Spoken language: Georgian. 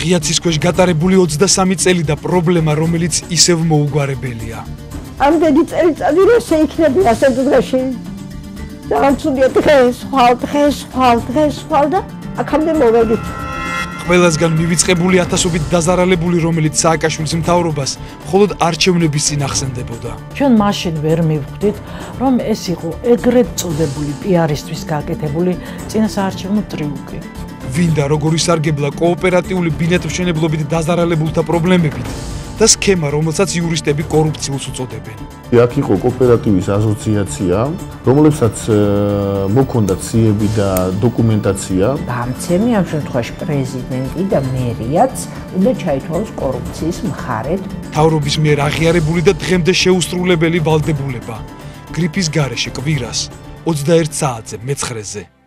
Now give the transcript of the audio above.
ღია ცის ქვეშ გატარებული 23 წელი და პრობლემა, რომელიც ისევ მოუგვარებელია. ამდენი წელიწადი რომ შეიქნები ასე დღეში. ძალიან ცუდია დღეს ხვალ და აქამდე მოვედით. ყველასგან მივიწყებული ათასობით დაზარალებული, რომელიც სააკაშვილის მთავრობას მხოლოდ არჩევნების წინ ახსენდებოდა. ჩვენ მაშინ ვერ მივხვდით, რომ ეს იყო ეგრეთ წოდებული პიარისთვის გაკეთებული წინასაარჩევნო ტრიუკი. ვინდა როგორ ისარგებლა კოოპერატიული ბინეთმშენებლობით დაზარალებულთა პრობლემებით და სქემა, რომელსაც იურისტები კორუფციულს უწოდებენ. აქ იყო კოოპერატივის ასოციაცია, რომლებსაც მოქონდათ ციები და დოკუმენტაცია. გამცემი ამ შემთხვევაში პრეზიდენტი და მერიაც უნდა ჩაითვალოს კორუფციის მხარედ. მთავრობის მიერ აღიარებული და დღემდე შეუსრულებელი ვალდებულება. გრიფის გარეშე კვირას 21 საათზე მე-9-ზე.